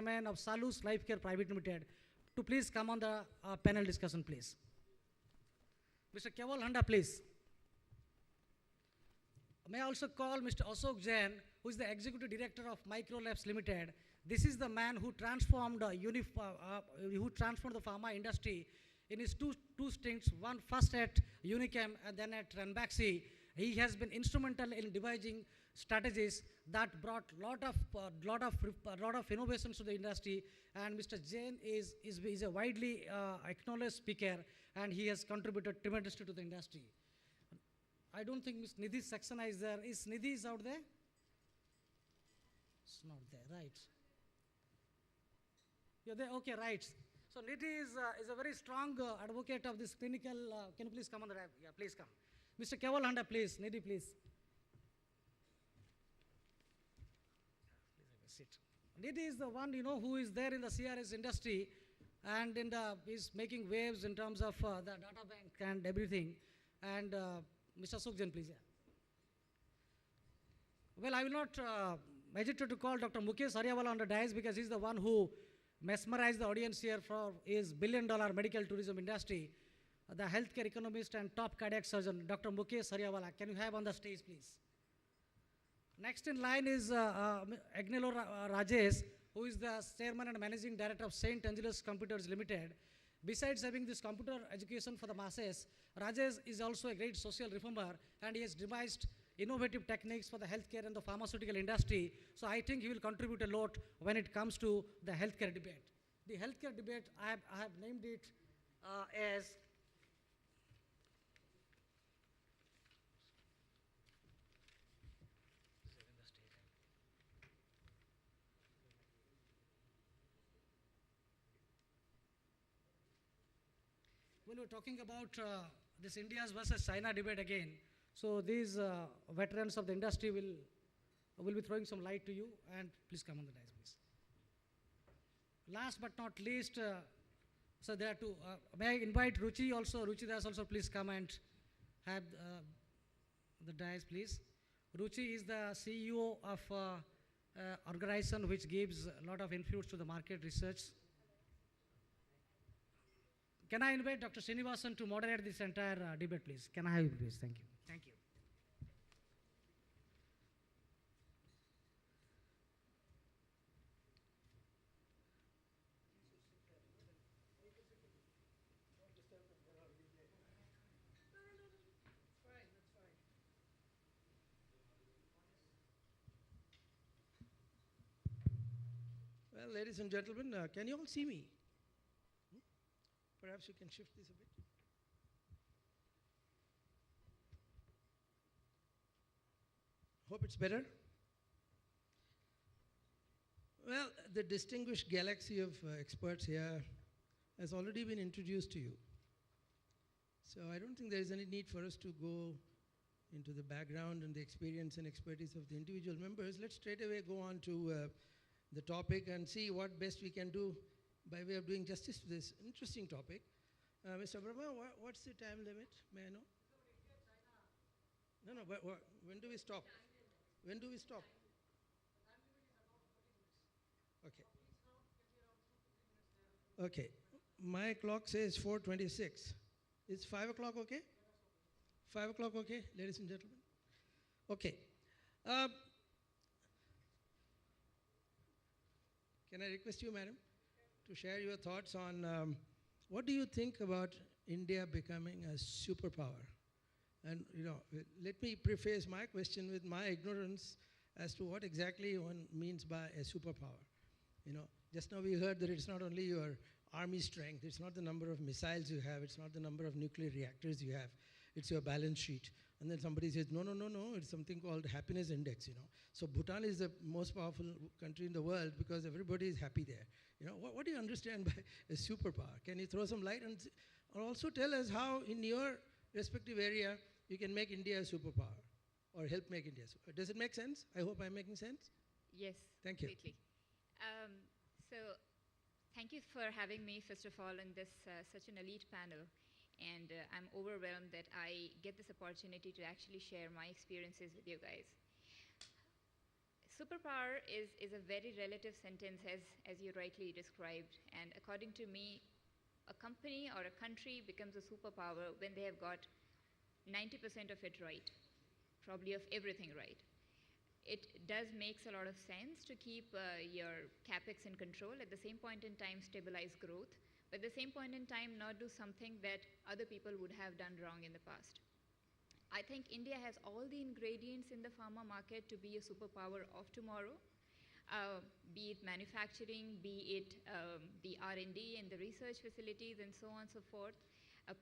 Chairman of Salus Life Care Private Limited, to please come on the panel discussion, please. Mr. Keval Handa, please. May I also call Mr. Ashok Jain, who is the Executive Director of Microlabs Limited. This is the man who transformed, who transformed the pharma industry in his two stints, one first at Unichem and then at Ranbaxy. He has been instrumental in devising strategies that brought lot of innovations to the industry. And Mr. Jain is a widely acknowledged speaker, and he has contributed tremendously to the industry. I don't think Ms. Nidhi Saxena is there. Is Nidhi out there? It's not there, right? You're there? Okay, right. So Nidhi is a very strong advocate of this clinical. Can you please come on the right? Yeah, please come. Mr. Keval Handa, please. Nidhi, please. Please have a seat. Nidhi is the one, who is there in the CRS industry and is making waves in terms of the data bank and everything. And Mr. Ashok Jain, please. Yeah. Well, I will not hesitate to call Dr. Mukesh Hariawala on the dais because he's the one who mesmerized the audience here for his billion-dollar medical tourism industry. The healthcare economist and top cardiac surgeon, Dr. Mukesh Hariawala. Can you have on the stage, please? Next in line is Agnello Rajesh, who is the chairman and managing director of St. Angelos Computers Limited. Besides having this computer education for the masses, Rajesh is also a great social reformer, and he has devised innovative techniques for the healthcare and the pharmaceutical industry. So I think he will contribute a lot when it comes to the healthcare debate. The healthcare debate, I have named it as when we're talking about this India's versus China debate again, so these veterans of the industry will be throwing some light to you, and please come on the dais, please. Last but not least, so there are two. May I invite Ruchi also? Ruchi Das also, please come and have the dais, please. Ruchi is the CEO of organization which gives a lot of influence to the market research. Can I invite Dr. Srinivasan to moderate this entire debate, please? Can I have you, please? Thank you. Thank you. Well, ladies and gentlemen, can you all see me? Perhaps you can shift this a bit. Hope it's better. Well, the distinguished galaxy of experts here has already been introduced to you. So I don't think there is any need for us to go into the background and the experience and expertise of the individual members. Let's straight away go on to the topic and see what best we can do by way of doing justice to this interesting topic. Mr. Brahma, what's the time limit? May I know? No, but when do we stop? When do we stop? Okay. Okay. My clock says 4:26. Is 5 o'clock okay? 5 o'clock okay, ladies and gentlemen? Okay. Can I request you, madam, to share your thoughts on what do you think about India becoming a superpower? And let me preface my question with my ignorance as to what exactly one means by a superpower. Just now we heard that it's not only your army strength, it's not the number of missiles you have, it's not the number of nuclear reactors you have, it's your balance sheet. And then somebody says, no, it's something called happiness index, So Bhutan is the most powerful country in the world because everybody is happy there. What do you understand by a superpower? Can you throw some light and also tell us how in your respective area you can make India a superpower or help make India? Does it make sense? I hope I'm making sense. Yes. Thank you. Completely. So thank you for having me, first of all, in this such an elite panel. And I'm overwhelmed that I get this opportunity to actually share my experiences with you guys. superpower is a very relative sentence, as you rightly described. And according to me, a company or a country becomes a superpower when they have got 90% of it right, probably of everything right. It does makes a lot of sense to keep your capex in control, at the same point in time stabilize growth, but at the same point in time not do something that other people would have done wrong in the past. I think India has all the ingredients in the pharma market to be a superpower of tomorrow, be it manufacturing, be it the R&D and the research facilities and so on and so forth.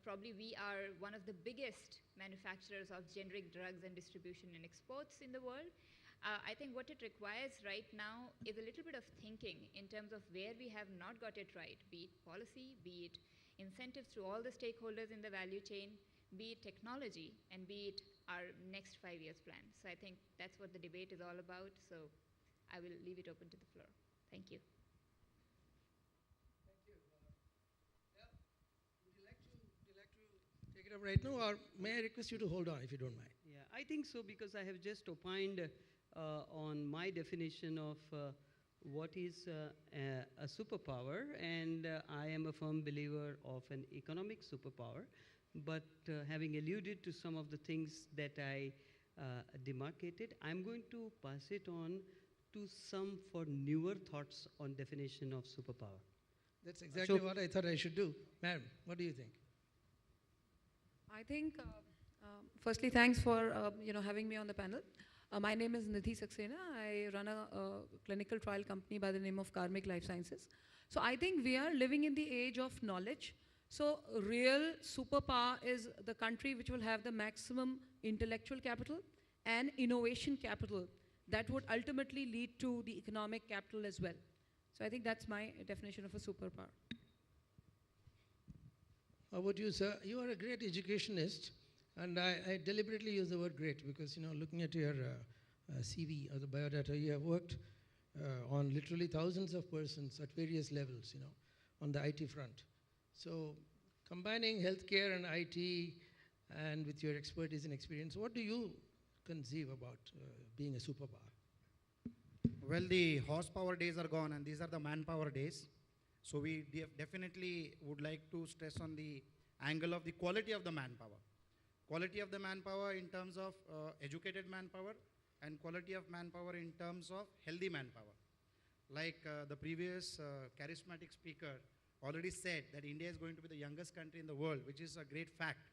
Probably we are one of the biggest manufacturers of generic drugs and distribution and exports in the world. I think what it requires right now is a little bit of thinking in terms of where we have not got it right, be it policy, be it incentives to all the stakeholders in the value chain, be it technology, and be it our next 5 years plan. So I think that's what the debate is all about. So I will leave it open to the floor. Thank you. Thank you. Yeah, would you like to take it up right now, or may I request you to hold on if you don't mind? Yeah, I think so, because I have just opined on my definition of what is a superpower, and I am a firm believer of an economic superpower. But having alluded to some of the things that I demarcated, I'm going to pass it on to some for newer thoughts on definition of superpower. That's exactly So- what I thought I should do. Ma'am, what do you think? I think, firstly, thanks for having me on the panel. My name is Nidhi Saxena. I run a clinical trial company by the name of Karmic Life Sciences. So I think we are living in the age of knowledge. So real superpower is the country which will have the maximum intellectual capital and innovation capital that would ultimately lead to the economic capital as well. So I think that's my definition of a superpower. How about you, sir? You are a great educationist, and I deliberately use the word great because, looking at your CV or the biodata, you have worked on literally thousands of persons at various levels, on the IT front. So combining healthcare and IT and with your expertise and experience, what do you conceive about being a superpower? Well, the horsepower days are gone, and these are the manpower days. So we definitely would like to stress on the angle of the quality of the manpower. Quality of the manpower in terms of educated manpower, and quality of manpower in terms of healthy manpower. Like the previous charismatic speaker already said that India is going to be the youngest country in the world, which is a great fact.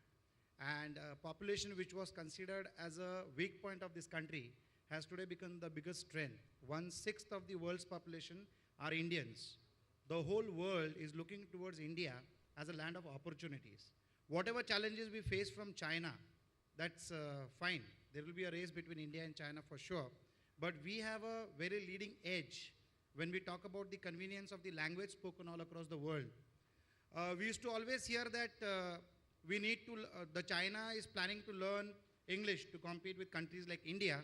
And population which was considered as a weak point of this country has today become the biggest strength. 1/6 of the world's population are Indians. The whole world is looking towards India as a land of opportunities. Whatever challenges we face from China, that's fine. There will be a race between India and China for sure. But we have a very leading edge when we talk about the convenience of the language spoken all across the world. We used to always hear that the China is planning to learn English to compete with countries like India.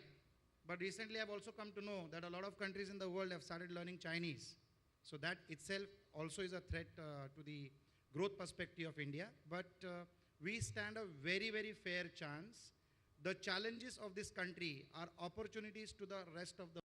But recently I've also come to know that a lot of countries in the world have started learning Chinese. So that itself also is a threat to the growth perspective of India. But we stand a very, very fair chance. The challenges of this country are opportunities to the rest of the